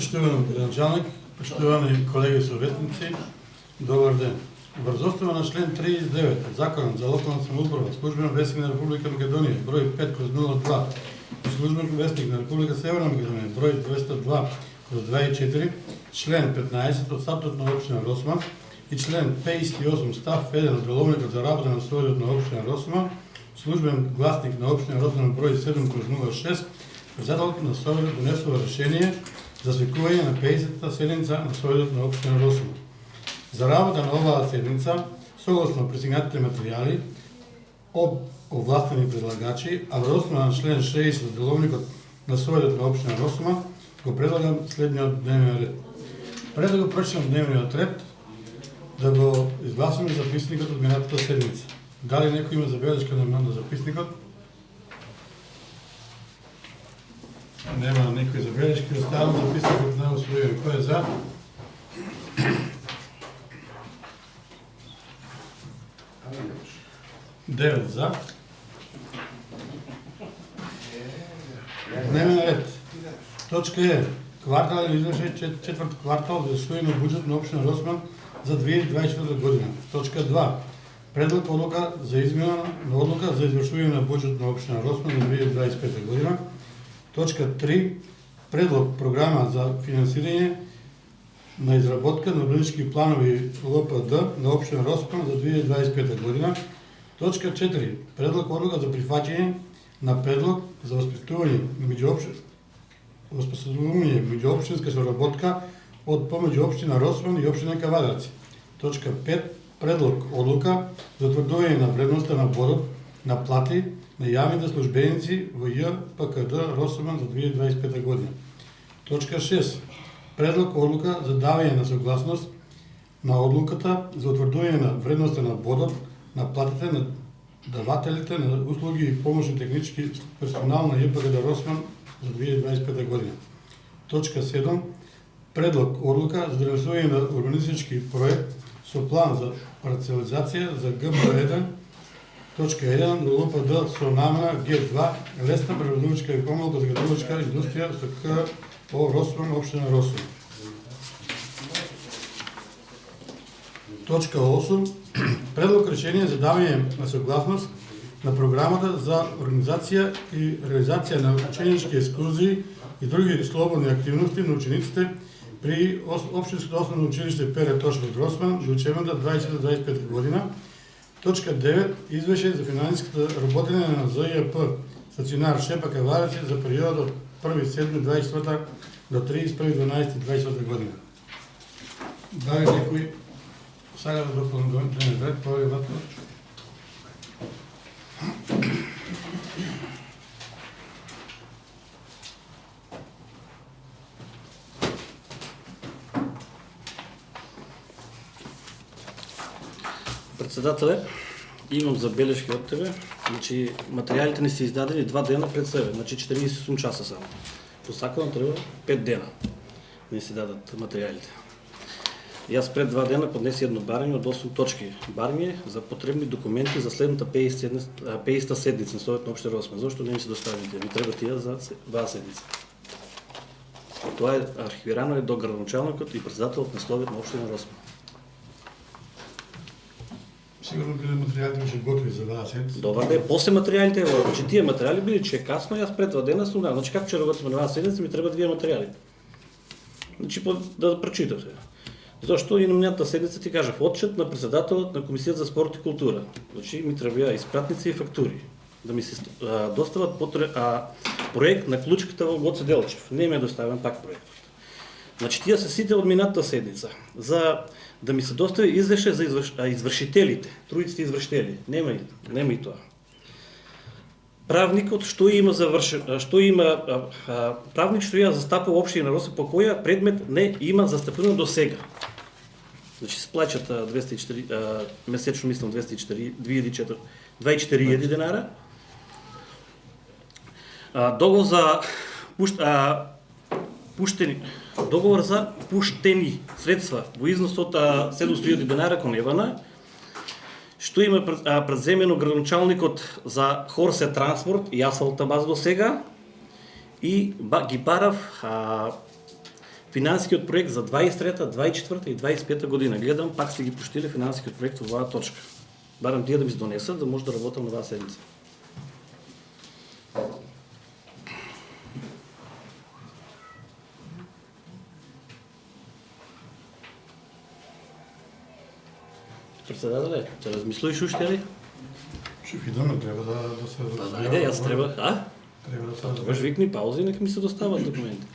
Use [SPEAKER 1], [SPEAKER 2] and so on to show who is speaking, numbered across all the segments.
[SPEAKER 1] Почитуван градоначалник, почитувани колеги съветници, добър ден. Врз основа на член 39 от Закона за локална самоуправа, Службен вестник на Република Македония, брой 5/02 и Службен вестник на Република Северна Македония, брой 202/24, член 15 от статут на община Росма и член 58 став 1 от Деловника за работа на студиото на община Росма, Службен гласник на община Росма, брой 7/06, председателът на Совета донесла решение за свикуване на 50-та седмица на Совета на община Росма. За работа на оваа седмица, согласно присигнатите материали от овластени предлагачи, а врз основа на член 60 от Деловникот на Советот на община Росма, го предлагам следниот дневен ред. Пред да го прочитам дневниот ред, да го изгласим записникот од минатата седмица. Дали некој има забелешка на записникот? Нема никој забелешки, оставам записникот на усвојен. Кој е за? Девет за. Дневен ред. Точка Е. Квартален извршен четврт квартал за изvršување на буџет на општина Росман за 2024 година. Точка 2. Предлог одлука за измена на одлука за извршување на буџет на општина Росман за 2025 година. Точка 3. Предлог програма за финансирање на изработка на урбанистички планови ЛПД на општина Росман за 2025 година. Точка 4. Предлог одлука за прифаќање на предлог за воспитување меѓуопштинска соработка од помеѓу општина Росман и општина Кавадарци. Точка 5. Предлог одлука за утврдување на вредноста на бодот на плати на јавните службеници во ЈПКД Росман за 2025 година. Точка 6. Предлог одлука за давање на согласност на одлуката за утврдување на вредноста на бодот на платите на давателите на услуги и помошни технички персонал на ЈПКД Росман за 2025 година. Точка 7. Предлог одлука за донесување на урбанистички проект со план за парцелизација за ГБ1, точка 1 до ЛПД со намена Г2, лесна превозвачка и помалка зградувачка индустрија со КО Росман, општина Росман. Точка 8. Предлог решение за давање на согласност на програмата за организација и реализација на ученички екскурзии и други слободни активности на учениците при Општинското основно училиште Пере Тошев Росман за учебната 2025 година. Точка 9. Извешање за финансиската работење на ЗЈП стационар Шепа Кавадарци за периодот од 1.7.24 до 31.12.24 година. Дали некој сага да дополни дневен ред, тоа е вато.
[SPEAKER 2] Председателе, имам забележки от тебе. Значи, материалите ни са издадени 2 дена пред себе, значи 48 часа само. По закона трябва 5 дена да ни се дадат материалите. И аз пред 2 дена поднеси едно барење от 8 точки. Барење за потребни документи за следната 50-та седмица на Совет на општина Росман. Зошто не ми се доставите? Ми треба тия за 2 седмица. Това е архивирано до градоначалникот и председателот на Совет на општина Росман.
[SPEAKER 1] Сигурно биле материалите беше готови за оваа седмица.
[SPEAKER 2] Добар ден, после материалите, че тия материали били, че е касно и аз пред 2 дена сум. Значи как че работиме на оваа седмица, ми треба 2 материали. Значи да прочитате. Зашто и на минатата седмица ти кажав отчет на председателот на Комисијата за спорт и култура. Значи ми треба изпратници и фактури. Да ми се достават проект на ключката во Гоце Делчев. Не ми е доставен пак проектот. Значи тия се сите од минатата седмица. За да ми се достави извеше за извршителите, троиците извршители. Нема и тоа. Правникот што има правник што ја застапува општина Росман по која предмет не има застапено до сега. Значи се плаќат 204 месечно, мислам 24.000 денара. Договор за пуштени средства во износ од 700.000 денара кон Евана, што има преземено градоначалникот за Хорсе транспорт и асфалта база до сега и ги барав финансискиот проект за 23-та, 24-та и 25-та година. Гледам, пак сте ги пуштили финансискиот проект во оваа точка. Барам тие да ми се донесат, да може да работам на оваа седмица. Председателе, ќе размислуваш уште ли?
[SPEAKER 1] Ще видиме, треба да се...
[SPEAKER 2] Ајде, јас треба,
[SPEAKER 1] Треба да се...
[SPEAKER 2] Тогаш викни паузи, нека ми се достават документи.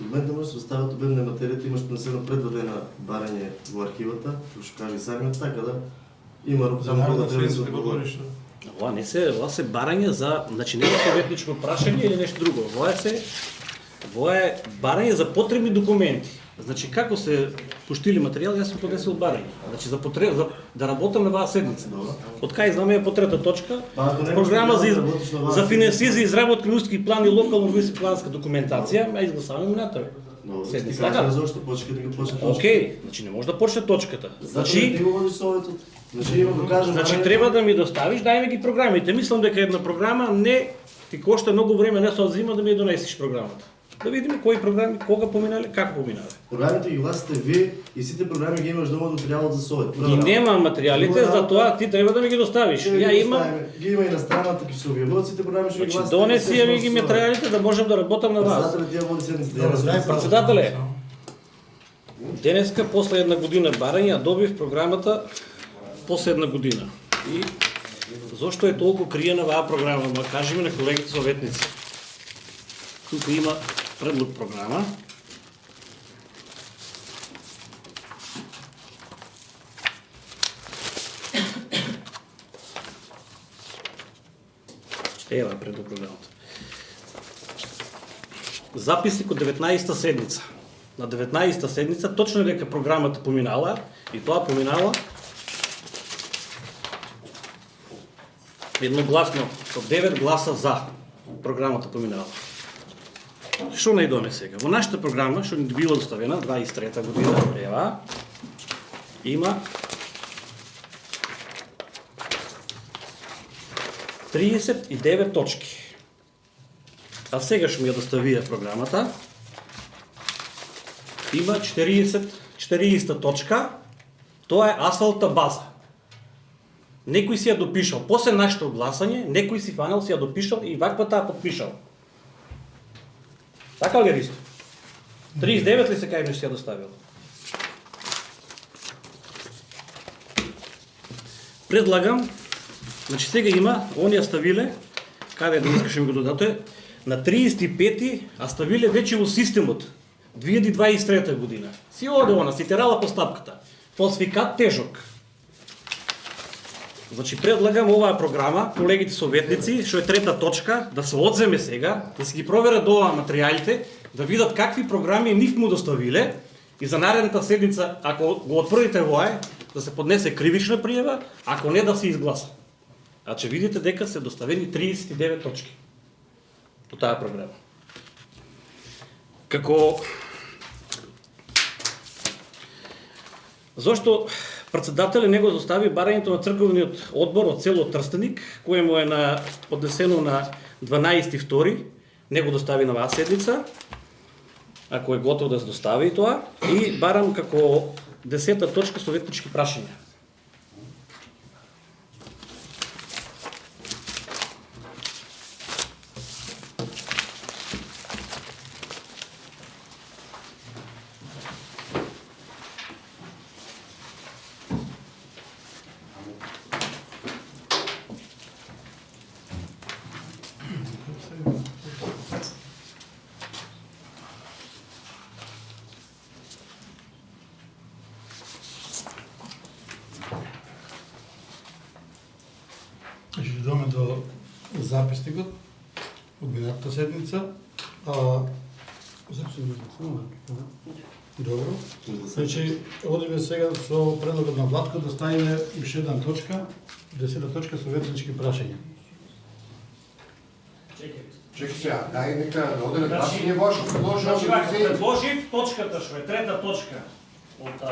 [SPEAKER 3] Документите може да се доставят обемна материята, имаш понесено предварено барање во архивата, што ще кажи самиот, така да има рок
[SPEAKER 1] За наредна седмица
[SPEAKER 3] да
[SPEAKER 1] го говориш.
[SPEAKER 2] Ова не се, ова се барање за, значи не е советничко прашање или нешто друго. Ова е барање за потребни документи. Значи како се пуштили материјал, јас сум подесил барање. Значи за да работам на оваа седмица. Од кај знаме е по трета точка. Програма за финансија за изработка на уски план и локално планска документација, ме изгласаваме мината. Седмица.
[SPEAKER 3] Така, зашто почека да ги почне точка.
[SPEAKER 2] Океј, значи не може да почне точката.
[SPEAKER 3] Значи ти го водиш советот. Значи има да кажам.
[SPEAKER 2] Значи треба да ми доставиш, дај ми ги програмите. Мислам дека една програма не ти кошта многу време, не се одзима да ми ја донесеш програмата. Да видиме кои програми, кога поминале, како поминале.
[SPEAKER 3] Програмите ги гласите вие и сите програми ги имаш дома материјалот за совет.
[SPEAKER 2] И нема материјалите, затоа ти треба да ми ги доставиш. Ја имам.
[SPEAKER 3] Ги има и на страната, ќе се објавуваат сите програми, што ги
[SPEAKER 2] Значи
[SPEAKER 3] гласите.
[SPEAKER 2] донеси ја ми ги материјалите да можам да работам на вас.
[SPEAKER 3] Председателят ја води седмицата.
[SPEAKER 2] Председателе, денеска после една година барање ја добив програмата после една година. И зошто е толку криена оваа програма? Ма кажи ми на колегите советници. Тука има предлог програма. Ева предлог програмата. Записник од 19-та седмица. На 19-та седмица точно дека програмата поминала и тоа поминала едногласно со 9 гласа за програмата поминала. Што најдоме сега? Во нашата програма, што ни била доставена, 23-та година, ева, има 39 точки. А сега што ми ја доставија програмата, има 40 точка, тоа е асфалтна база. Некој си ја допишал, после нашето гласање, некој си фанал, си ја допишал и ваква таа подпишал. Така ли Ристо? 39 ли се кај си ја доставил? Предлагам, значи сега има, они ја ставиле, каде да искаше ми го додате, на 35-ти, а ставиле вече во системот, 2023 година. Си оде она, си терала постапката. Фалсификат тежок. Значи предлагам оваа програма, колегите советници, што е трета точка, да се одземе сега, да си ги проверат оваа материјалите, да видат какви програми нив му доставиле и за наредната седмица, ако го отврдите оваа, да се поднесе кривична пријава, ако не да се изгласа. А че видите дека се доставени 39 точки по таа програма. Како зошто председателят него достави барањето на црковниот одбор од село Трстеник, кое му е поднесено на 12.2. Него достави на оваа седмица, ако е готов да се достави тоа. И барам како 10-та точка советнички прашања.
[SPEAKER 1] Ще идваме до записникот од минатата седмица. Добро. Значи, одиме сега со предлогот на Владко да ставиме уште една точка, 10-та точка советнички прашања.
[SPEAKER 4] Чекай сега, дай нека да оде на прашање ваше,
[SPEAKER 2] Предложив точката што е трета точка од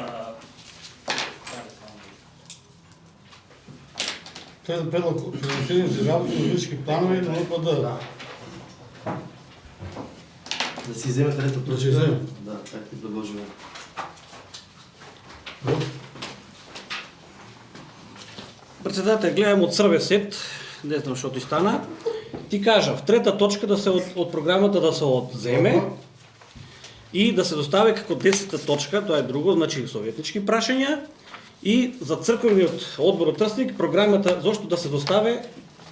[SPEAKER 1] Тоа е предлог финансирање за изработка на юридички планови на ОПД.
[SPEAKER 3] Да си вземе трета
[SPEAKER 1] Да
[SPEAKER 3] точка.
[SPEAKER 1] си вземе.
[SPEAKER 3] Да, как ти предложим.
[SPEAKER 2] Председател, гледам от Сърбия сет, не знам, защото и стана. Ти кажа, в трета точка да се от програмата да се отземе и да се достави како 10-та точка, тоа е друго, значи советнички прашања, и за црквениот одбор од Трстник програмата зошто да се достави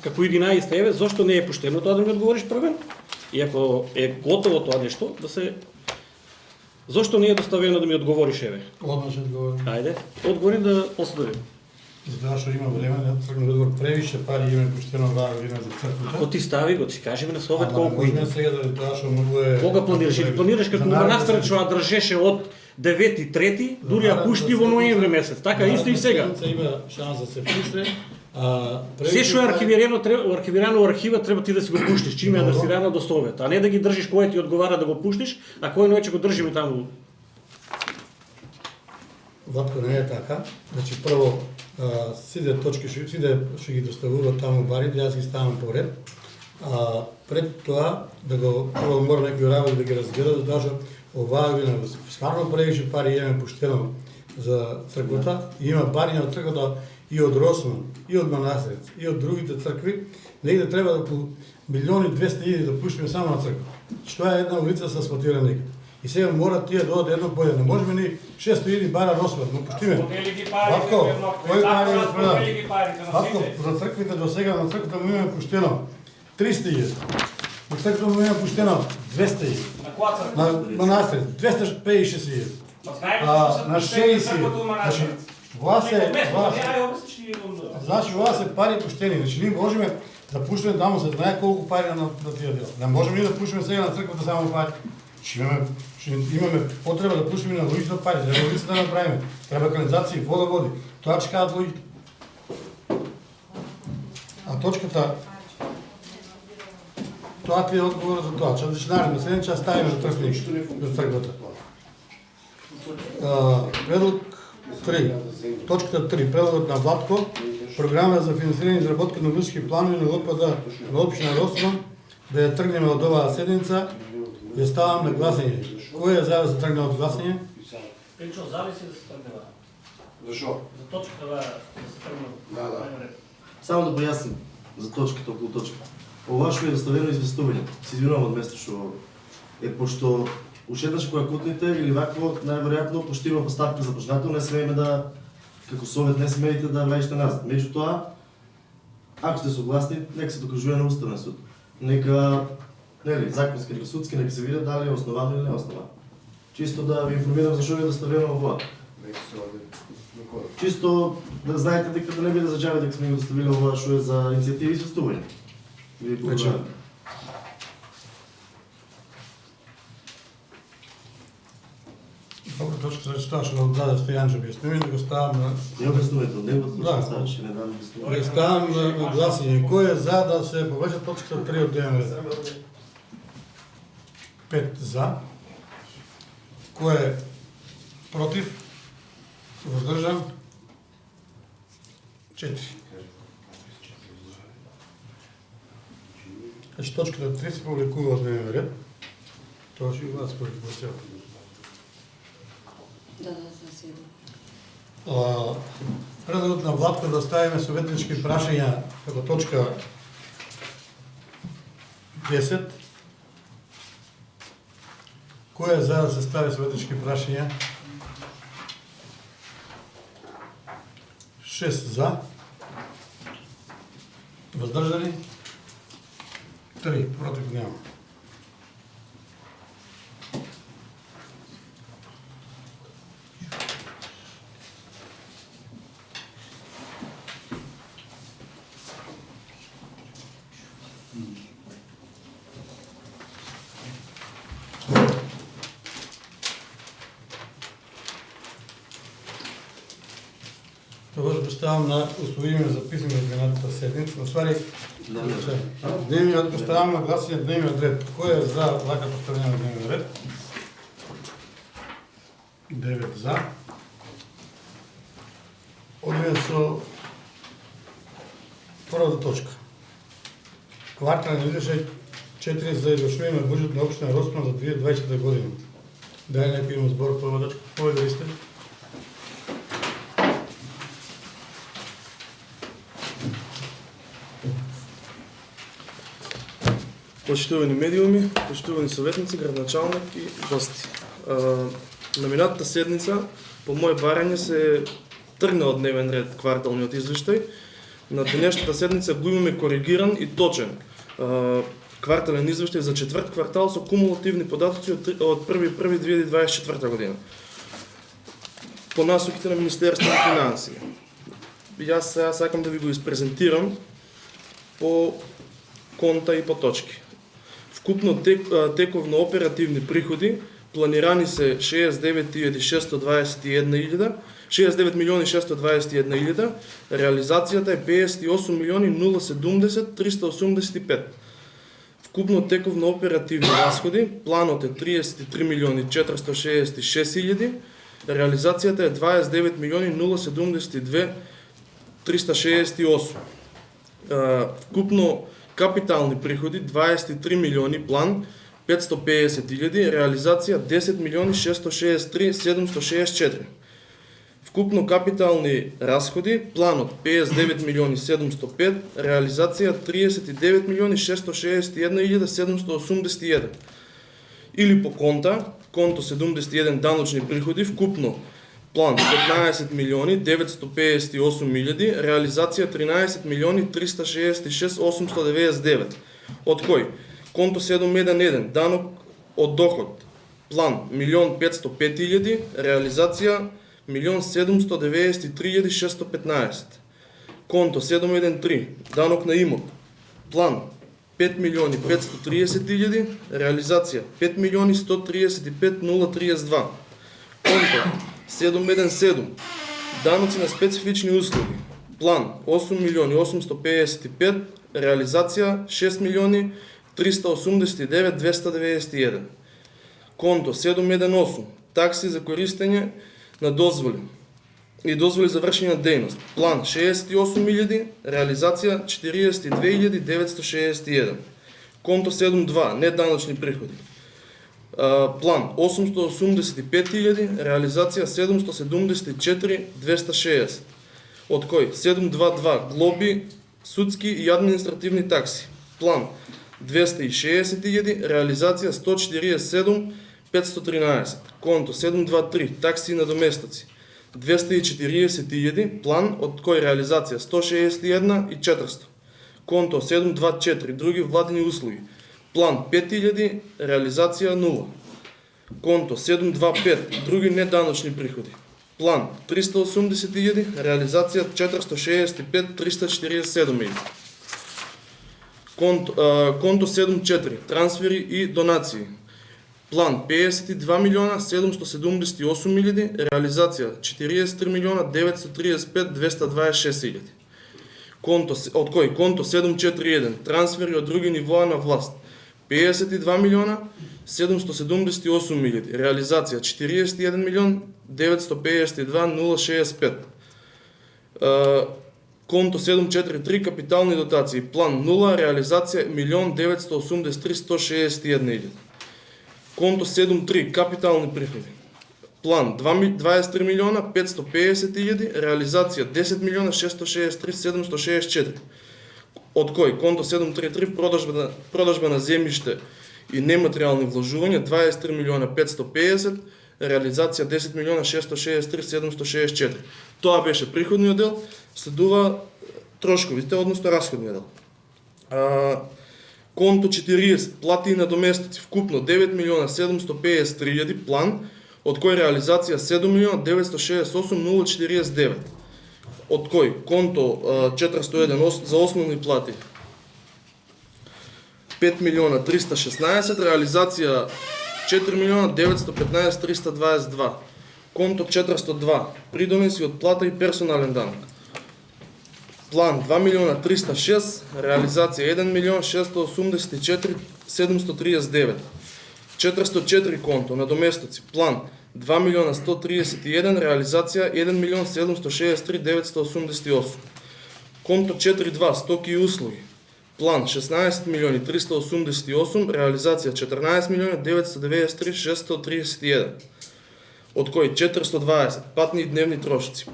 [SPEAKER 2] како 11 еве, зошто не е поштено тоа да ми одговориш првен? И ако е готово тоа нешто, да се зошто не е доставено да ми одговориш еве?
[SPEAKER 1] Одмah ще отговорим.
[SPEAKER 2] Ајде, одговори да оставим.
[SPEAKER 1] Затоа што има време, црквен одбор превише пари има поштено оваа година за црквата.
[SPEAKER 2] Ако ти стави го, ти кажеме на совет
[SPEAKER 1] Ама
[SPEAKER 2] колку
[SPEAKER 1] можеме
[SPEAKER 2] има.
[SPEAKER 1] сега да тоа што многу е...
[SPEAKER 2] Кога планираш? Или планираш како монастир што ја држеше од 9.3, дури ја пушти во ноември месец. Така исто и сега.
[SPEAKER 1] Има шанс да се пуште.
[SPEAKER 2] Се што е архивирано во архива треба ти да си го пуштиш, чим е адресирано до совет, а не да ги држиш кој ти одговара да го пуштиш, а кој ноќе го држиме таму.
[SPEAKER 1] Ватко не е така. Значи прво сите точки сите што ги доставуваат таму барите, јас ги ставам по ред. Пред тоа да го прво мора некој работи да ги разгледа, затоа што оваа година стварно превише пари имаме пуштено за црквата. Има бари од црквата и од Росман, и од Манастрец, и од другите цркви. Негде треба да по 1.200.000 да пуштиме само на црква. Што е една улица со асфалтиран некаде. И сега мора тие да одат едно по едно. Не можеме ни 600.000 бара Росман, но пуштиме. Ватко, кој пари да спредам? Ватко, за црквите до сега на црквата му имаме пуштено 300.000. На црквата му имаме пуштено 200.000. На Манастрец 256.000. На 60.000. Значи, ова се пари пуштени. Значи, ние можеме да пуштиме таму се знае колку пари на тие дела. Не можеме ние да пуштиме сега на црквата само пари. Имаме потреба да пуштиме на луѓето пари, треба улица да направиме, треба канализација, вода води. Тоа ќе кажат луѓето. А точката тоа ти е одговор за тоа. Значи, наредно, следен час ставиме за Трстник, за црквата. Предлог 3. Точката 3. Предлогот на Владко. Програма за финансирање и изработка на лучки планови на ОПД на општина Росман, да ја тргнеме од оваа седница. Ја ставам на гласање. Кој е за да се тргне од гласање?
[SPEAKER 2] Пенчо, зависи да се тргне.
[SPEAKER 4] Зашо?
[SPEAKER 2] За точката да се тргне.
[SPEAKER 4] Да.
[SPEAKER 3] Само да појасним за точката, околу точката. Ова што е доставено известување. Се извинувам од место што е пошто ушеднаш која кутните или вакво најверојатно пошто има поставка започнато, не смееме да како совет не смеете да влезете назад. Меѓутоа, ако сте согласни, нека се докажува на Уставен суд. Нека законски или судски, нека се видат дали е основано или не е основано. Чисто да ви информирам зашо е доставено ова. Чисто да знаете дека да не биде за џабе дека сме го доставили ова што е за иницијативи и известување. Ви благодарам.
[SPEAKER 1] Добро, точка за тоа што го даде Стојанчо објаснување, да го ставам на...
[SPEAKER 3] Не објаснувањето, него
[SPEAKER 1] Да.
[SPEAKER 3] точно ставаше, не дам објаснување.
[SPEAKER 1] Да ставам на гласање. Кој е за да се повеќе точката 3 од дневен ред? 5 за. Кој е против? Воздржан? 4. Значи точката 3 се публикува од дневен ред. Тоа ќе го глас кој ќе го
[SPEAKER 5] Да, заседа.
[SPEAKER 1] Предлогот на Владко да ставиме советнички прашања како точка 10. Кој е за да се стави советнички прашања? 6 за. Воздржани? 3 против нема. Тоа го ставам на усвоиме записано за едната седница, но ствари дневниот го ставам на гласање дневниот ред. Кој е за вака поставување на дневниот ред? 9 за. Одиме со првата точка. Квартален извешај 4 за извършване на бюджет на община Роспан за 2020 година. Дали някой има сбор по водачка? Кой да сте?
[SPEAKER 5] Почитувани медиуми, почитувани съветници, градоначалник и гости. На миналата седмица по мое барење се тргна од дневен ред кварталниот извештај. На денешната седмица го имаме коригиран и точен квартален извештај за четврт квартал со кумулативни податоци од 1.1.2024 година. По насоките на Министерството на финансии. Јас сега сакам да ви го испрезентирам по конта и по точки. Вкупно тековно оперативни приходи планирани се 69 милиони 621 илјада, реализацијата е 58 милиони 070 385. Вкупно тековно оперативни разходи, планот е 33 милиони 466 илјади, реализацијата е 29 милиони 072 368. Вкупно капитални приходи 23 милиони, план 550 илјади, реализација 10 милиони 663 764. Вкупно капитални разходи, планот 59 милиони 705, реализација 39 милиони 661 781. Или по конто 71 даночни приходи, вкупно план 15 милиони 958 илјади, реализација 13 милиони 366 899. Од кој? Конто 711 данок од доход, план 1 505 илјади, реализација 1 793 615. Конто 713 данок на имот, план 5 милиони 530 илјади, реализација 5 милиони 135 032. Конто 717 даноци на специфични услуги, план 8 милиони 855, реализација 6 милиони 389 291. Конто 718 такси за користење на дозволи и дозволи за вршење на дејност, план 68 илјади, реализација 42 961. Конто 7.2 неданочни приходи, план 885 илјади, реализација 774 260. Од кој 7.2.2 глоби, судски и административни такси, план 260 илјади, реализација 147 513. Конто 7.2.3 такси и надоместоци 240 илјади, план од кој реализација 161 и 400. Конто 7.2.4 други владени услуги, план 5000, реализација 0. Конто 7.2.5 други неданочни приходи, план 380 илјади, реализација 465 347 илјади. Конто 7.4 трансфери и донации, план 52 милиона 778 илјади, реализација 43 милиона 935 226 илјади. Од кој? Конто 7.4.1 трансфери од други нивоа на власт, 52 милиона 778 илјади, реализација 41 милион 952 065. Конто 7.4.3 капитални дотации, план 0, реализација 1 983 161 илјади. Конто 7.3 капитални приходи, план 23 милиона 550 илјади, реализација 10 милиона 663 764. Од кој? Конто 7.3.3 продажба на земјиште и нематеријални вложувања 23 милиона 550, реализација 10 милиона 663 764. Тоа беше приходниот дел, следува трошковите, односно расходниот дел. Конто 40 плати и надоместоци, вкупно 9 милиона 753 илјади, план од кој реализација 7 милиона 968 049. Од кој? Конто 401 за основни плати 5 милиона 316, реализација 4 милиона 915 322. Конто 402 придонеси од плата и персонален данок, план 2 милиона 306, реализација 1 милион 684 739. 404 конто надоместоци, план 2 милиона 131, реализација 1 милион 763 988. Конто 4.2 стоки и услуги, План 16 милиони 388, реализация 14 милиони 993 631, от кои 420 патни и дневни трошици.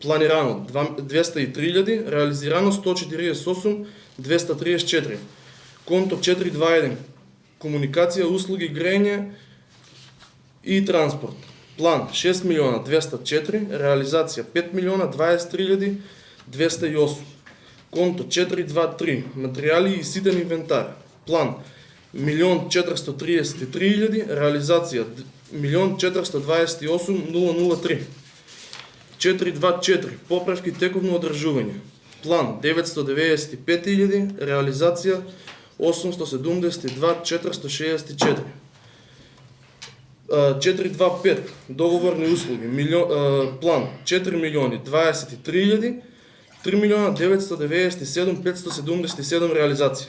[SPEAKER 5] Планирано 203 реализирано 148 234. Конто 421 комуникация, услуги, греење и транспорт. План 6 милиона 204, реализация 5 милиона 23 208. Конто 423 материјали и ситен инвентар. План 1 433 реализација 1 428 003. 424 поправки тековно одржување. План 995 реализација 872 464. 425 договорни услуги. План 4 милиони 23 3 милиона 997 577 реализација.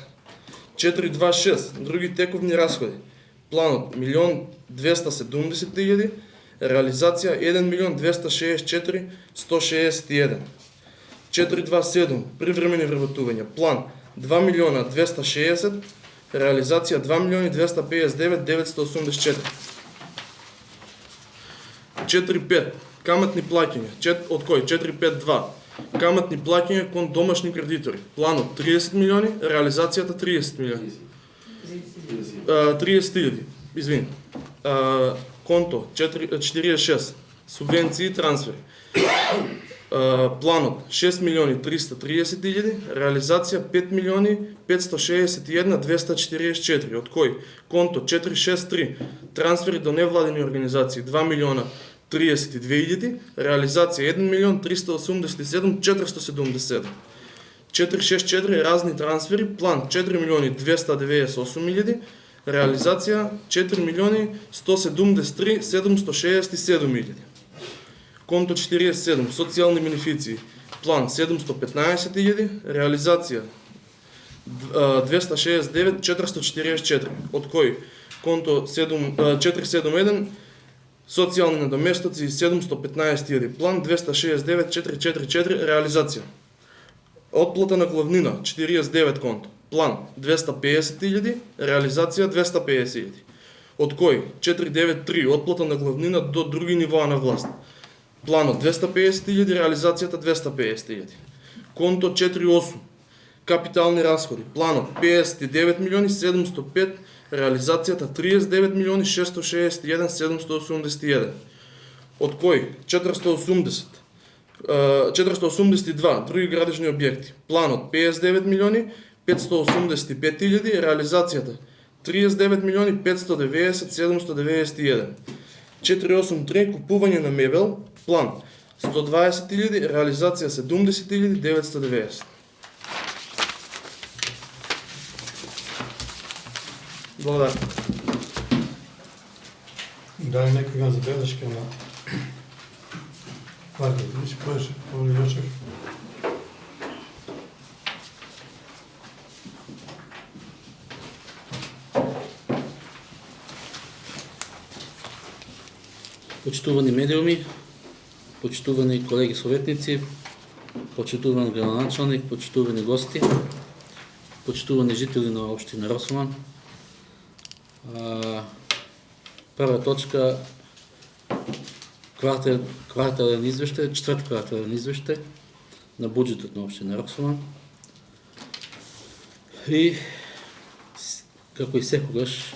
[SPEAKER 5] 426 други тековни расходи. Планот 1 270 000, реализација 1 милион 264 161. 427 привремени вработувања. План 2 милиона 260, реализација 2 милиони 259 984. 4.5 каматни плаќања, од кои 4.5.2 каматни плаќања кон домашни кредитори. Планот 30 милиони, реализацијата 30 милиони. 30.000, извини. Конто 46 субвенции и трансфери. Планот 6 милиони 330 000, реализација 5 милиони 561 244, од кои конто 463 трансфери до невладени организации 2 милиона 32 000, реализација 1 милион 387 477. 464 разни трансфери, план 4 милиони 298 000, реализација 4 милиони 173 767 000. Конто 47 социјални бенефиции, план 715 000, реализација 269 444, од кои конто 471 социјални надоместоци 715 000, план 269 444, реализација. Отплата на главнина 49 конто, план 250 000, реализација 250 000, од кои 493 отплата на главнина до други нивоа на власт. Планот 250 000, реализацијата 250 000. Конто 48 капитални расходи, планот 59 милиони 705, реализацијата 39 милиони 661 781, од кои 482 други градежни објекти. Планот 59 милиони 585 000, реализацијата 39 милиони 590 791. 483 купување на мебел, план 120 000, реализација 70 990. Благодарам.
[SPEAKER 1] Дали некој има забелешка на квартал? Виж, поеш, Јочев.
[SPEAKER 2] Почитувани медиуми, почитувани колеги советници, почитуван градоначалник, почитувани гости, почитувани жители на општина Росман. Прва точка квартален извештај, четврт квартален извештај на буџетот на општина Росман. И како и секогаш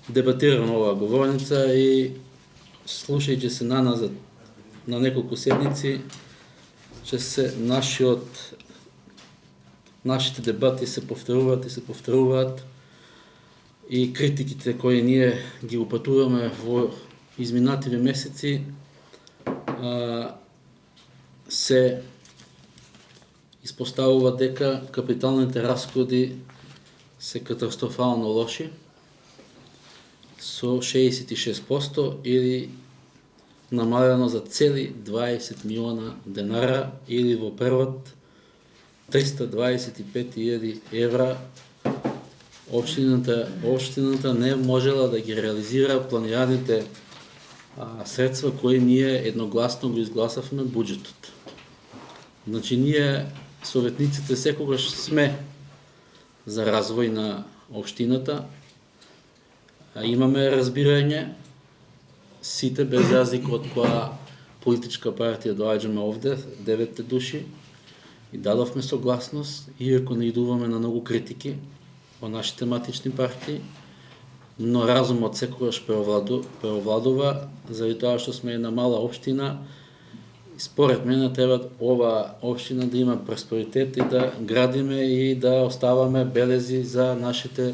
[SPEAKER 2] дебатирам оваа говорница и слушајќи се наназад на неколку седници, че се нашите дебати се повторуваат и критиките кои ние ги упатуваме во изминативе месеци се испоставува дека капиталните расходи се катастрофално лоши со 66% или намалено за цели 20 милиона денара или во превод 325.000 евра. Општината не можела да ги реализира планираните средства кои ние едногласно го изгласавме буџетот. Значи ние
[SPEAKER 6] советниците секогаш сме за развој на општината. Имаме разбирање, сите без разлика од која политичка партија доаѓаме овде, 9 души, и дадовме согласност, иако не идуваме на многу критики во нашите матични партии, но разумот секогаш преовладува, заради тоа што сме една мала општина. Според мене треба ова општина да има просперитет и да градиме и да оставаме белези за нашите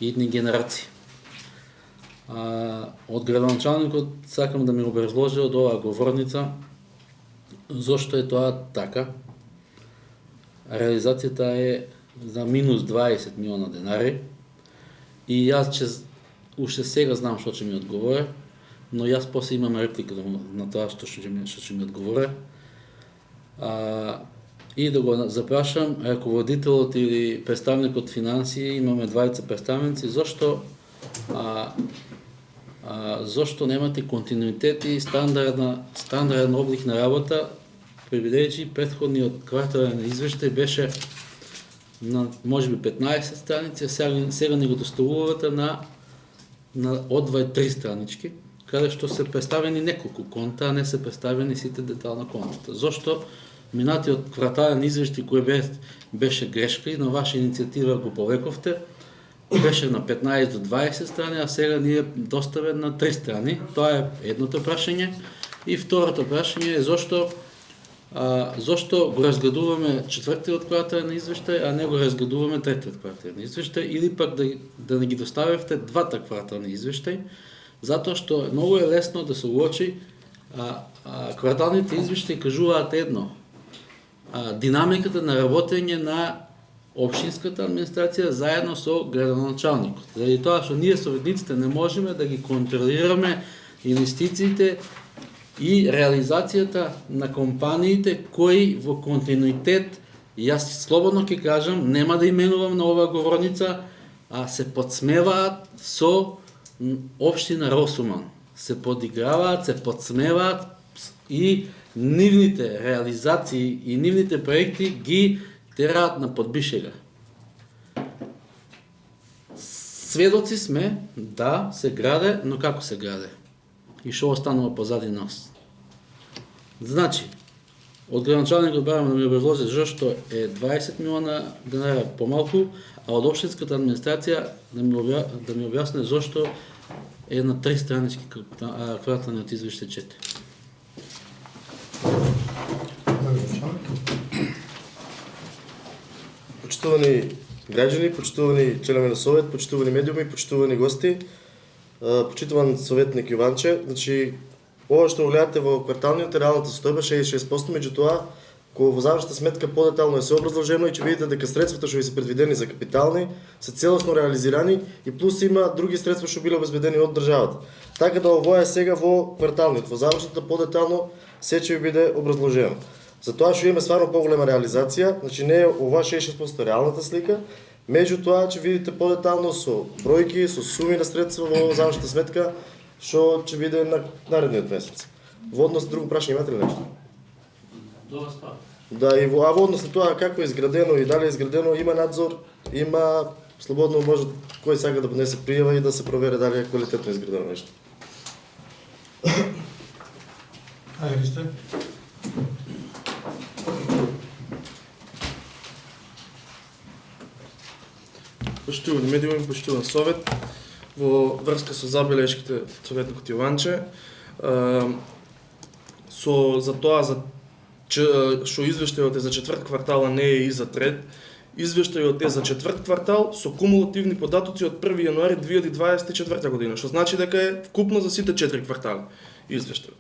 [SPEAKER 6] идни генерации. Од градоначалникот сакам да ми образложи од оваа говорница зошто е тоа така. Реализацијата е за минус 20 милиона денари и јас уште сега знам што ќе ми одговоре, но јас после имам реплика на тоа што ќе ми одговоре. И да го запрашам раководителот или представникот финансии, имаме двајца представници, зошто немате континуитет и стандарден облик на работа, превидејќи претходниот квартален извештај беше на можеби 15 страници, а сега ни го доставувате на од 23 странички, каде што се представени неколку конта, а не се представени сите детали на контата. Зошто минатиот квартален извештај кој беше грешка и на ваша иницијатива го повековте, беше на 15 до 20 страни, а сега ни е доставен на 3 страни. Тоа е едното прашање. И второто прашање е зошто го разгледуваме четвртиот квартален извештај, а не го разгледуваме третиот квартален извештај, или пак да не ги доставевте двата квартални извештај, затоа што многу е лесно да се уочи кварталните извештаи кажуваат едно. Динамиката на работење на општинската администрација заедно со градоначалникот. Заради тоа што ние советниците не можеме да ги контролираме инвестициите и реализацијата на компаниите кои во континуитет, јас слободно ќе кажам, нема да именувам на оваа говорница, се подсмеваат со општина Росуман. Се подиграваат, се подсмеваат и нивните реализации и нивните проекти ги тераат на подбишега. Сведоци сме, да, се граде, но како се граде? И што останува позади нас? Значи, од градоначалникот барам да ми образложи зашто е 20 милиона денара помалку, а од општинската администрација да ми објасне зашто е на 3 странички кварталниот извештај 4.
[SPEAKER 3] Почитувани граѓани, почитувани членови на совет, почитувани медиуми, почитувани гости, почитуван советник Јованче, значи ова што го гледате во кварталниот е реалната состојба 66%, меѓутоа кога во завршната сметка подетално е се образложено и ќе видите дека средствата што ви се предвидени за капитални се целосно реализирани и плюс има други средства што биле обезбедени од државата. Така да ово е сега во кварталниот, во завршната подетално се ќе ви биде образложено. Затоа што имаме стварно поголема реализација, значи не е ова 66% реалната слика, меѓутоа ќе видите подетално со бројки, со суми на средства во завршната сметка што ќе биде на наредниот месец. Во однос на друго прашање имате ли нешто?
[SPEAKER 2] Добра ствар.
[SPEAKER 3] Да, и во однос на тоа како е изградено и дали е изградено, има надзор, има слободно може кој сака да поднесе пријава и да се провере дали е квалитетно изградено нешто.
[SPEAKER 1] Ајде, Христе.
[SPEAKER 5] Почитувани медиуми, почитуван совет, во врска со забелешките советникот Јованче, за тоа што извештајот е за четврт квартал, а не е и за трет, извештајот е за четврт квартал со кумулативни податоци од 1 јануари 2024 година, што значи дека е вкупно за сите 4 квартали извештајот.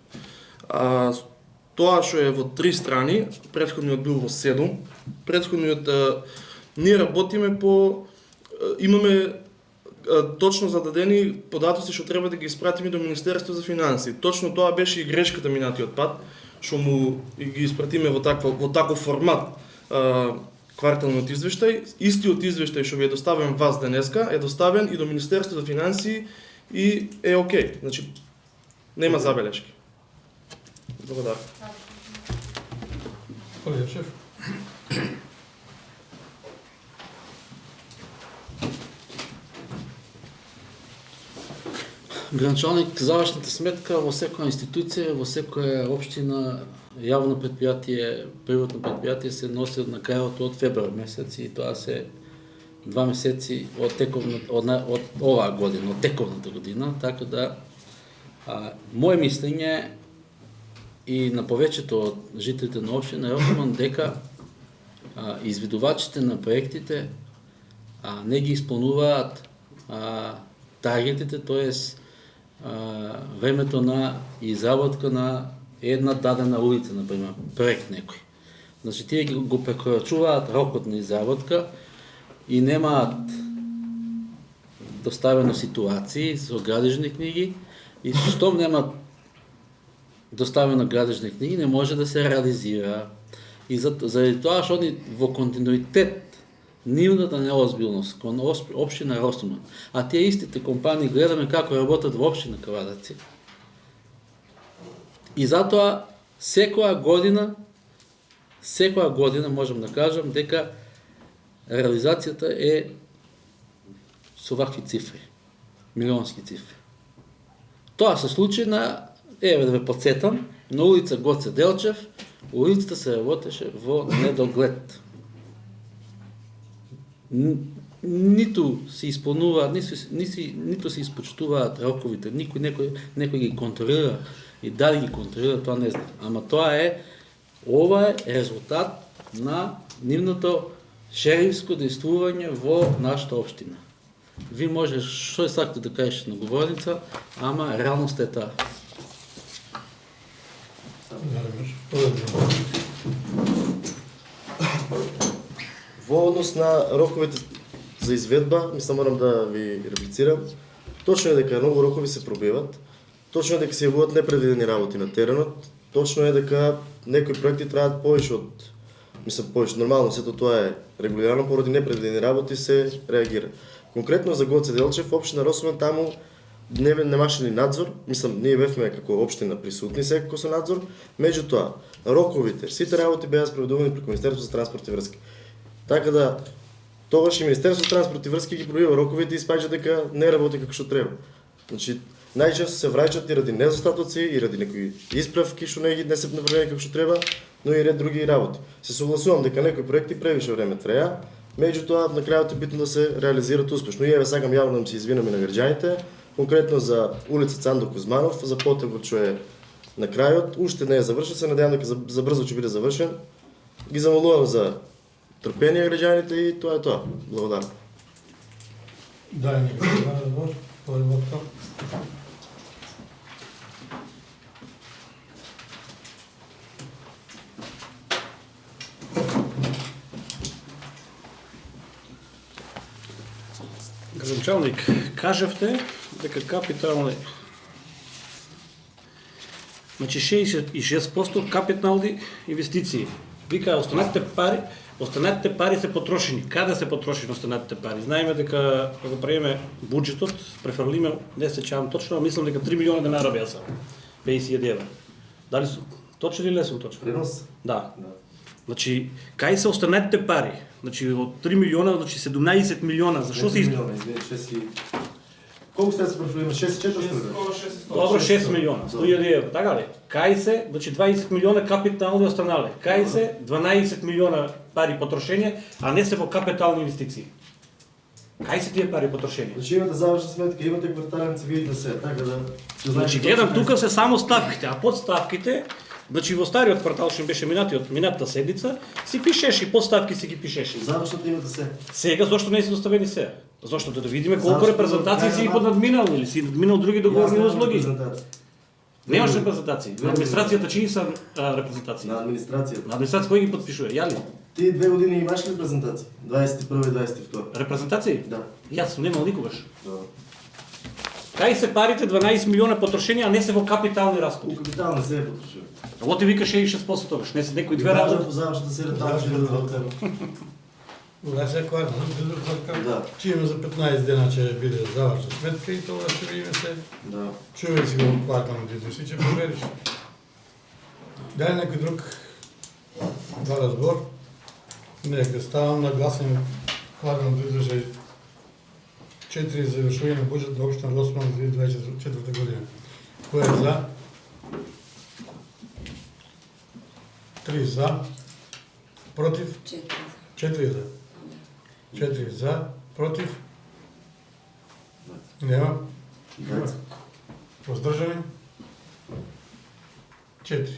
[SPEAKER 5] Тоа што е во 3 страни, претходниот бил во 7, претходниот ние работиме имаме точно зададени податоци што треба да ги испратиме до Министерството за финансии. Точно тоа беше и грешката минатиот пат, што му ги испратиме во таков формат кварталниот извештај. Истиот извештај што ви е доставен вас денеска е доставен и до Министерството за финансии и е окей. Значи нема забелешки. Благодарам.
[SPEAKER 1] Колега шеф.
[SPEAKER 6] Граначалник, завършната сметка во секоја институција, во секоја општина, јавно предпријатие, приватно предпријатие се носи на крајот од февруар месец и тоа се 2 месеци од оваа година, од тековната година, така да моје мислење и на повеќето од жителите на општина Росман дека извидувачите на проектите не ги исполнуваат таргетите, тоест времето на изработка на една дадена улица, например, проект некој. Значи, тие го прекрачуваат рокот на изработка и немаат доставено ситуации со градежни книги и штом немаат доставено градежни книги, не може да се реализира. И заради тоа што они во континуитет нивната неозбилност кон општина Росман, а тие истите компании гледаме како работат во општина Кавадаци. И затоа секоја година можам да кажам дека реализацијата е со вакви цифри, милионски цифри. Тоа се случи на, да ве подсетам, на улица Гоце Делчев, улицата се работеше во недоглед. Ниту се исполнуваат, ниту се испочтуваат роковите, некој ги контролира и дали ги контролира, тоа не знам. Ама ова е резултат на нивното шерифско действување во нашата општина. Ви може што сакате да кажете на говорница, ама реалноста е таа.
[SPEAKER 3] Во однос на роковите за изведба, мислам морам да ви реплицирам. Точно е дека многу рокови се пробиват, точно е дека се јавуваат непредвидени работи на теренот, точно е дека некои проекти траат повеќе од, нормално сето тоа е регулирано, поради непредвидени работи се реагира. Конкретно за Гоце Делчев, општина Росман, таму немаше ни надзор, ние бевме како општина присутни секако со надзор, меѓутоа, роковите, сите работи беа спроведувани преку Министерството за транспорт и врски. Така да, тогаш и Министерството за транспорт и врски ги пробива роковите и испаѓа дека не работи како што треба. Значи, најчесто се враќаат и ради недостатоци, и ради некои исправки што не се направени како што треба, но и ред други работи. Се согласувам дека некои проекти превише време треа, меѓутоа на крајот е битно да се реализираат успешно. И еве сакам јавно да се извинам и на граѓаните, конкретно за улица Цандо Кузманов, за потегот што е на крајот, уште не е завршен, се надевам дека за брзо ќе биде завршен. Ги замолувам за трпение граѓаните и тоа е тоа. Благодарам.
[SPEAKER 1] Дај некој разбор, подработка.
[SPEAKER 2] Градоначалник, кажавте дека капитални, значи 66% капитални инвестиции. Вика, останатите пари се потрошени. Каде се потрошени останатите пари? Знаеме дека кога правиме буџетот, префрлиме, не се сеќавам точно, мислам дека 3 милиона денари беа само. 50.000 евра. Дали су точно или не сум точно?
[SPEAKER 3] Принос?
[SPEAKER 2] Да. Значи, кај се останатите пари? Значи, од 3 милиона, значи 17 милиона. Зашо се исто?
[SPEAKER 3] Колку сте се префрлиме? 6,400?
[SPEAKER 2] Добро, 6 милиона, 100.000 евра, така ли? Кај се, значи 20 милиона капитални останале. Кај се 12 милиона пари потрошени, а не се во капитални инвестиции. Кај се тие пари потрошени?
[SPEAKER 3] Значи имате завршна сметка, имате квартален цивилите се, така да...
[SPEAKER 2] Значи гледам тука се само ставките, а под ставките, значи во стариот квартал што беше минатата седница, си пишеше, подставки си ги пишеше.
[SPEAKER 3] Завршната имате се.
[SPEAKER 2] Сега зошто не се доставени сега? Зошто да видиме колку репрезентации си поднадминал или си надминал други договорни услуги? Немаш репрезентации. На администрацијата чии са репрезентации?
[SPEAKER 3] На администрацијата.
[SPEAKER 2] На администрација кој ги подпишува? Ја ли?
[SPEAKER 3] Ти 2 години имаш ли репрезентации? 21 и 22.
[SPEAKER 2] Репрезентации?
[SPEAKER 3] Да.
[SPEAKER 2] Јас сум немал никогаш.
[SPEAKER 3] Да.
[SPEAKER 2] Кај се парите 12 милиона потрошени, а не се во капитални расходи?
[SPEAKER 3] Капитално се е потрошено.
[SPEAKER 2] Оти вика 66% тогаш, не се некои две
[SPEAKER 3] Кажа
[SPEAKER 2] работи.
[SPEAKER 3] по завршната се ретава ще да
[SPEAKER 1] Ова се квартал,
[SPEAKER 3] Да.
[SPEAKER 1] чујме за 15 дена ќе биде завршна сметка и тоа ќе видиме се.
[SPEAKER 3] Да.
[SPEAKER 1] Чујме си го кварталните изврши, ќе провериш. Дај некој друг да разбор. Нека ставам на гласен кварталните изврши 4 за завършване на бюджет на община Росман за 2024 година. Кой е за? 3 за. Против? 4 за. 4 за. Против? Няма. Въздържани? 4.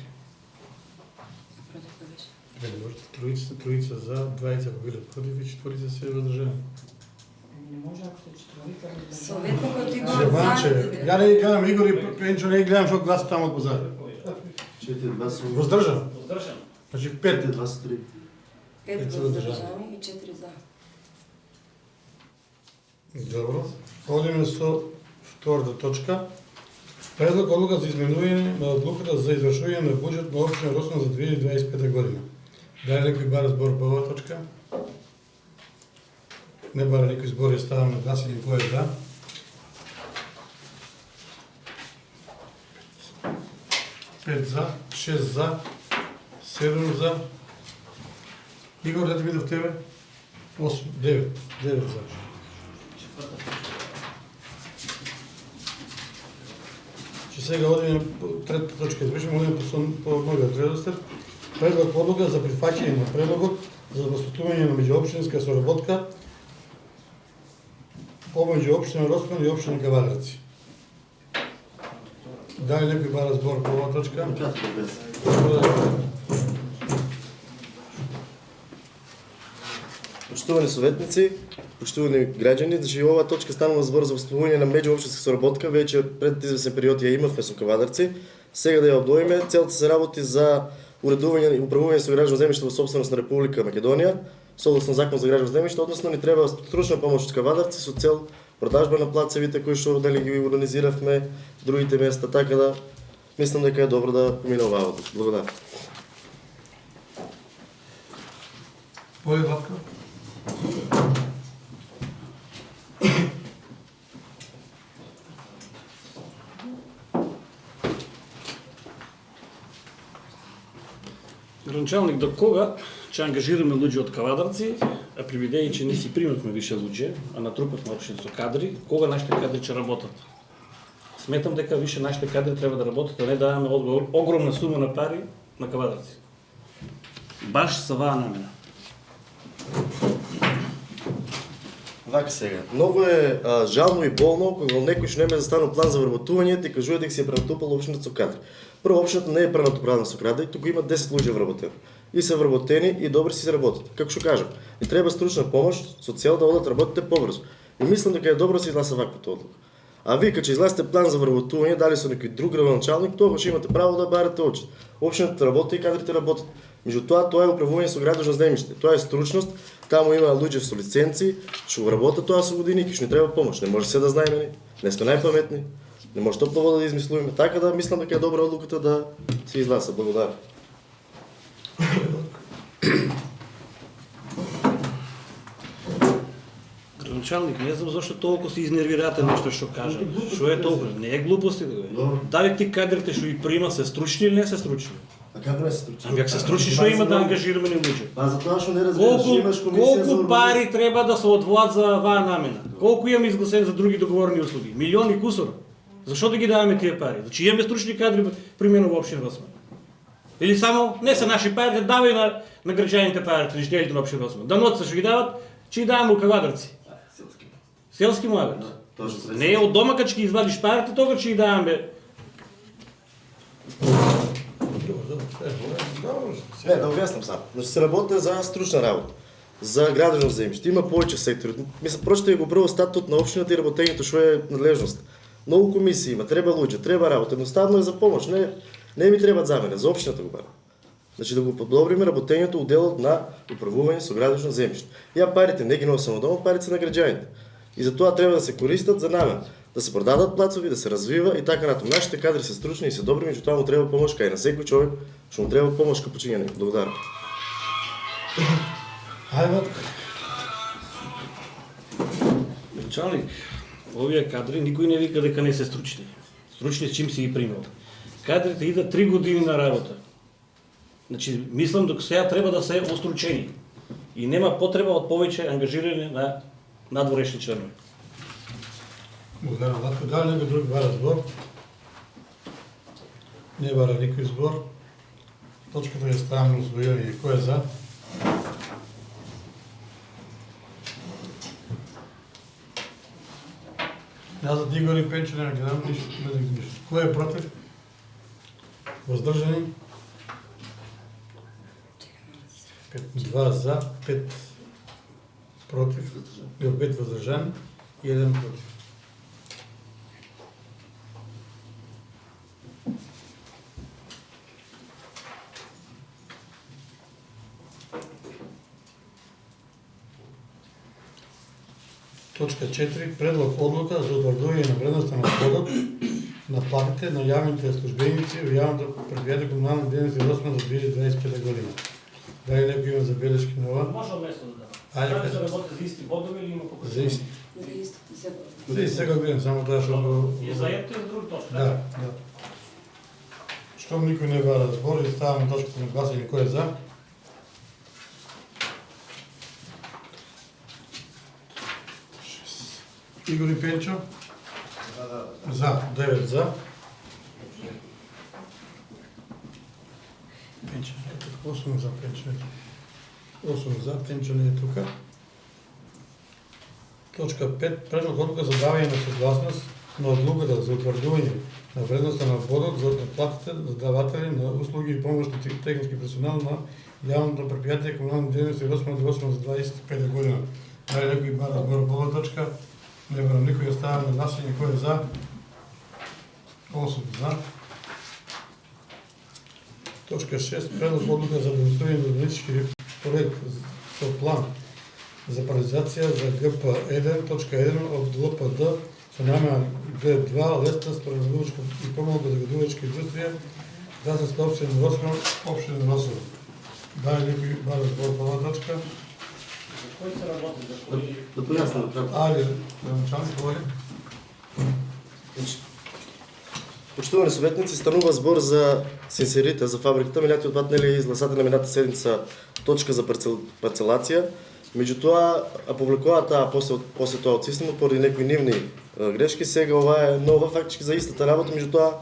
[SPEAKER 1] Троица за, 20 ако бидат против и 4 се въздържани.
[SPEAKER 7] Съветникът Игор
[SPEAKER 1] Жеванче, я не гледам Игор и Пенчо, не гледам, защото гласа там от позади.
[SPEAKER 3] 4-2 са...
[SPEAKER 1] Въздържан. Значи 5.
[SPEAKER 3] 5-2 са 3.
[SPEAKER 7] 5 въздържани и 4 за.
[SPEAKER 1] Добро. Ходиме со втората точка. Предлог одлука за изменување на одлуката за извршување на бюджет на општина Росман за 2025 година. Дали некој бара збор по оваа точка? Не бара никој збор и ставам на гласање кој е за. Пет за, 6 за, 7 за. Игор, да ти видов тебе? 8, 9 за. Че сега одиме по третата точка, извишем одиме по новиот редослед. Предлог одлука за прифаќање на предлогот за воспитување на меѓуопштинска соработка помеѓу општина Росман и општина Кавадарци. Дали некој бара збор по оваа точка?
[SPEAKER 3] Кратко без. Поштувани советници, поштувани граѓани, значи оваа точка станува збор за воспитување на меѓуопштинска соработка, веќе пред извесен период ја имавме со Кавадарци. Сега да ја обновиме, целта се работи за уредување и управување со граѓано земјиште во собственост на Република Македонија, согласно закон за граѓано земјиште, односно ни треба стручна помош од Кавадарци со цел продажба на плацевите кои што дали ги организиравме другите места, така да мислам дека е добро да помине оваа одлука. Благодарам.
[SPEAKER 1] Поје Ватко?
[SPEAKER 2] Гранчалник, до кога ќе ангажираме луѓе од Кавадарци, а привидејќи че не си примавме више луѓе, а натрупавме општина со кадри, кога нашите кадри ќе работат? Сметам дека више нашите кадри треба да работат, а не даваме огромна сума на пари на Кавадарци. Баш са ваа намена.
[SPEAKER 3] Вака сега. Многу е жално и болно кога некој што нема застанал план за вработување ти кажува дека си е пренатупал општината со кадри. Прво, општината не е пренатупрана со кадри, туку има 10 луѓе вработени. И се вработени и добри си работат. Како што кажам, ни треба стручна помош со цел да одат работите побрзо. И мислам дека е добро да се изгласа ваквата одлука. А вие кога ќе излезете план за вработување, дали со некој друг градоначалник, тогаш имате право да барате очи. Општината работи и кадрите работат. Меѓутоа, тоа е управување со градожно земјиште. Тоа е стручност, таму има луѓе со лиценци, што работат тоа со години и што ни треба помош. Не може се да знаеме, не сме најпаметни, не може топла вода да измислуваме, така да мислам дека е добра одлуката да се изгласа. Благодарам.
[SPEAKER 2] Градоначалник, не знам зашто толку се изнервирате нешто што кажам. Што е толку? Не е глупости, дали ти кадрите што ги прима се стручни или не се стручни?
[SPEAKER 3] А како не се стручни?
[SPEAKER 2] Ами ако се стручни, што има да ангажираме луѓе?
[SPEAKER 3] Па за тоа што не разбираш, имаш комисија за
[SPEAKER 2] Колку пари треба да се одвоат за оваа намена? Колку имаме изгласени за други договорни услуги? Милиони кусор. Зашто да ги даваме тие пари? Значи имаме стручни кадри примено во општина Росман. Или само не се наши пари, давај на граѓаните парите, на жителите на општина Росман. Даноци што ги дават, ќе ги даваме у Кавадарци. Селски муабет. Не е од дома кога ќе ги извадиш парите, тога ќе ги даваме.
[SPEAKER 3] Не, да објаснам сам. Значи се работи за стручна работа, за градено земјиште. Има повеќе сектори. Мислам, прочитај го прво статут на општината и работењето што е надлежност. Многу комисии има, треба луѓе, треба работа. Едноставно е за помош, не ми требаат за мене, за општината го барам. Значи да го подобриме работењето у делот на управување со градено земјиште. Ја парите не ги носам од дома, парите се на граѓаните. И за тоа треба да се користат за намена, да се продадат плацови, да се развива и така натаму. Нашите кадри се стручни и се добри, меѓутоа му треба помош кај на секој човек што му треба помош кај почињање. Благодарам.
[SPEAKER 1] Хајде,
[SPEAKER 2] Началник, овие кадри никој не вика дека не се стручни. Стручни с чим си ги примал. Кадрите идат 3 години на работа. Значи, мислам дека сега треба да се остручени. И нема потреба од повеќе ангажирање на надворешни членови.
[SPEAKER 1] Благодаря на Владко. Дали некој друг бара збор? Не бара никој збор. Точката е ставена на усвојување. Кој е за? Назад Игор и Пенчо, не гледам ништо. Кој е против? Воздржани? 2 за, 5 против, 5 воздржани и 1 против. Точка 4. Предлог одлука за утврдување на вредноста на подот на платите на јавните службеници во јавното предпријатие комунални дејности за 2025 година. Дали некој има забелешки на ова?
[SPEAKER 2] Може од место да дава.
[SPEAKER 1] Ајде,
[SPEAKER 2] Дали се
[SPEAKER 1] кажи.
[SPEAKER 2] работи за исти бодови или има покажи?
[SPEAKER 1] За исти.
[SPEAKER 7] За истите се
[SPEAKER 1] За исти сега година, само тоа што...
[SPEAKER 2] И за едно и за друга точка.
[SPEAKER 1] Да, да. Штом никој не бара збор, и ставаме точката на гласање. Кој е за? Игор и Пенчо? За, 9 за. Пенчо не е тука, 8 за Пенчо не е. 8 за, Пенчо не е тука. Точка 5. Предлог одлука за давање на согласност на одлуката за утврдување на вредноста на водот за платите за даватели на услуги и помошни технички персонал на јавното предпријатие комунални дејности Росман за 25 година. Дали некој бара збор по оваа точка? Не барам никој, оставам на гласање. Кој е за? 8 за. Точка 6. Предлог одлука за предоставување на урбанистички проект со план за парализација за ГП1.1 од ЛПД со намена Г2 Леста споредувачка и помалка загадувачка индустрија, градска општина Росман, општина Росово. Дали некој бара збор по оваа точка?
[SPEAKER 2] За кој се работи? За кој?
[SPEAKER 3] Да појаснам кратко.
[SPEAKER 1] Али, началник говори.
[SPEAKER 3] Почитувани советници, станува збор за сенсерите, за фабриката. Минатиот пат нели изгласате на мината седмица точка за парцелација. Меѓутоа, публикува таа после тоа од системот поради некои нивни грешки. Сега ова е нова, фактички за истата работа, меѓутоа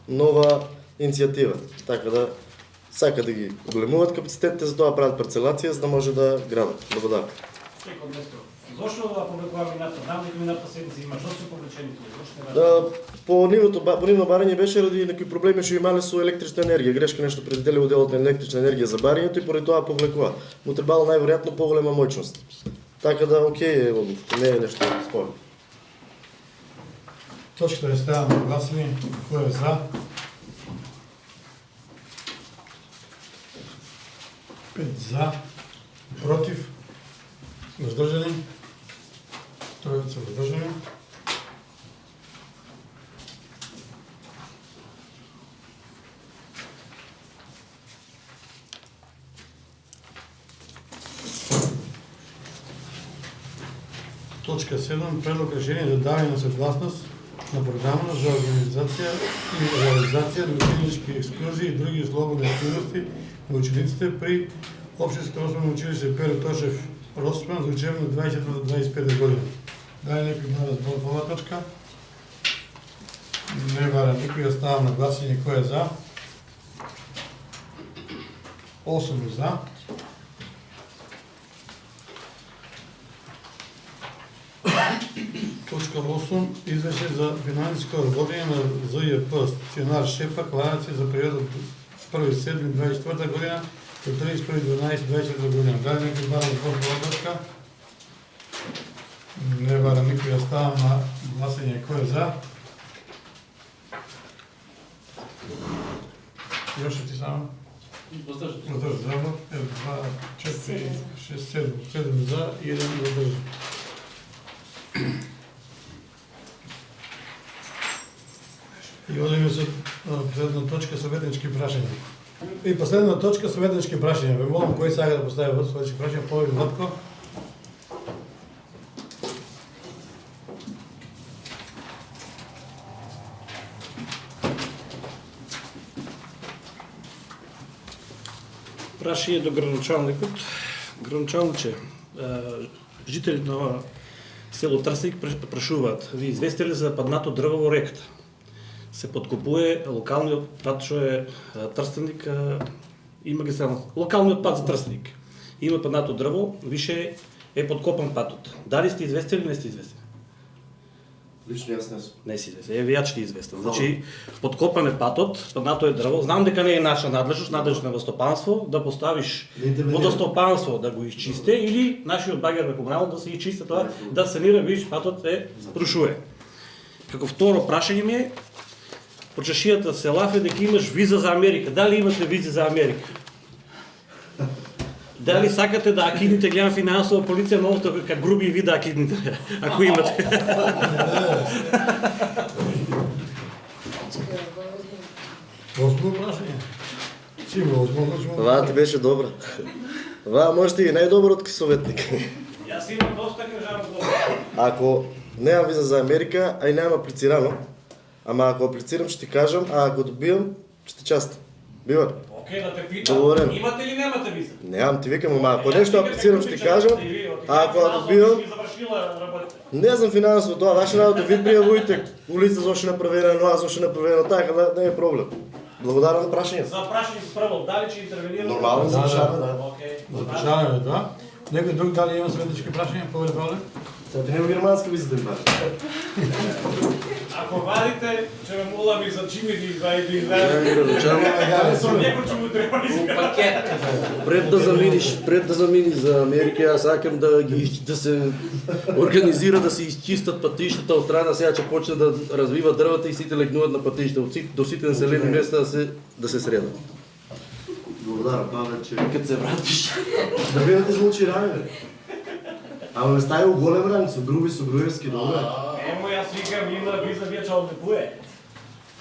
[SPEAKER 3] нова иницијатива. Така да сака да ги големуваат капацитетите, за тоа прават парцелација, за да може да градат. Благодарам.
[SPEAKER 2] Чекай од место. Зошто ова публикува мината? Знам дека мината седмица има. Што се повлечени тука? Зошто не
[SPEAKER 3] По нивно барање беше ради некои проблеми што имале со електрична енергија. Грешка нешто предвидели во делот на електрична енергија за барањето и поради тоа повлекува. Му требало најверојатно поголема моќност. Така да окей е одлуката, не е нешто спорно.
[SPEAKER 1] Точката е ставена на гласање. Кој е за? 5 за. Против? Воздржани? Тројца воздржани. Точка 7. Предлог решение за давање на согласност на програма за организација и реализација на ученички екскурзии и други слободни активности на учениците при Општинско основно училиште Перо Тошев Росман за учебна 24-25 година. Дали некој бара збор по оваа точка? Не бара никој, оставам на гласање. Кој е за? 8 за. Точка 8. Извеше за финансиско работење на ЗЈП стационар Шепа Клараци за периодот 1.7.24 година до 31.12.24 година. Дали некој бара збор по оваа точка? Не бара никој, оставам на гласање. Кој е за? Јоше ти само?
[SPEAKER 2] воздржани?
[SPEAKER 1] Воздржано. 2, 4, 6, 7 за и 1 воздржан. И одиме со последна точка советнички прашања. И последна точка советнички прашања. Ве молам кој сака да постави советнички прашања, повеќе Владко.
[SPEAKER 2] Прашање до градоначалникот. Градоначалниче, жителите на ова село Трстеник прашуваат. Ви известите ли за паднато дрво во реката? Се подкупува локалниот пат што е Трстеник, има ги само локалниот пат за Трстеник. Има паднато дрво, више е подкопан патот. Дали сте известени или не сте известени?
[SPEAKER 3] Лично јас не сум.
[SPEAKER 2] Не си известен, ја ќе ти известен. Значи, подкопан е патот, паднато е дрво. Знам дека не е наша надлежност, надлежност на водостопанство, да поставиш водостопанство да го изчисте или нашиот багер на комунално да се изчисти тоа, да санира, виж, патот е прушуе. Како второ прашање ми е, по чашијата се лафе дека имаш виза за Америка. Дали имате виза за Америка? Дали сакате да акидните, гледам финансова полиција, многу сте како груби и ви да акидните, ако имате.
[SPEAKER 1] Осмо прашање. Сигурно, осмо.
[SPEAKER 3] Ваа ти беше добра. Ваа може ти и најдобар од советник.
[SPEAKER 2] Јас имам доста кажано добро.
[SPEAKER 3] Ако немам виза за Америка, а и немам аплицирано, ама ако аплицирам ќе ти кажам, а ако добијам, ќе ти частам. Бива?
[SPEAKER 2] Окей, да те питам,
[SPEAKER 3] Договорено.
[SPEAKER 2] имате ли немате виза?
[SPEAKER 3] Немам, ти викам, ама ако нешто аплицирам ќе ти кажам, а ако ја добијам, не знам финансово тоа, ваша работа, ви пријавујте улица зошто направена, но аз зошто направена, така да не е проблем. Благодарам на прашање.
[SPEAKER 2] За прашање се прво, дали ќе интервенирате?
[SPEAKER 3] Нормално
[SPEAKER 1] Да,
[SPEAKER 3] запишаме,
[SPEAKER 1] да.
[SPEAKER 3] да.
[SPEAKER 2] Окей.
[SPEAKER 1] Запишаваме тоа. Некој друг дали има советнички прашања, Павле Павле?
[SPEAKER 3] Сега ти нема германска виза да ми баш.
[SPEAKER 2] Ако вадите, ќе ме молам и за чимири и два или два. Некој ќе му треба пакет.
[SPEAKER 5] Пред да заминиш за Америка, аз сакам да се организира, да се изчистат пътищата от страна, сега че почне да развива дървата и сите легнуват на пътища, до сите населени места да се средат.
[SPEAKER 3] Благодарам, Павле, че...
[SPEAKER 6] Като се вратиш.
[SPEAKER 3] Да бидете звучи рани, бе. Ама ме ставил голем ран, со груби, со груевски, добре.
[SPEAKER 2] Емо, јас викам, има виза, вие ќе одлекуе.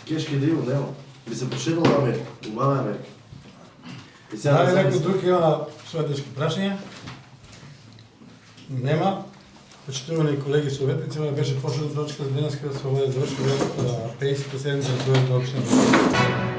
[SPEAKER 3] Кешки дил, нема. Би се пошедал на Америка, умала Америка. И сега
[SPEAKER 1] Дали
[SPEAKER 3] да
[SPEAKER 1] некој друг има советнички прашања? Нема. Почитувани колеги советници, ова беше последна точка за денеска, со ова е завршила 50-та седмица на својата општина.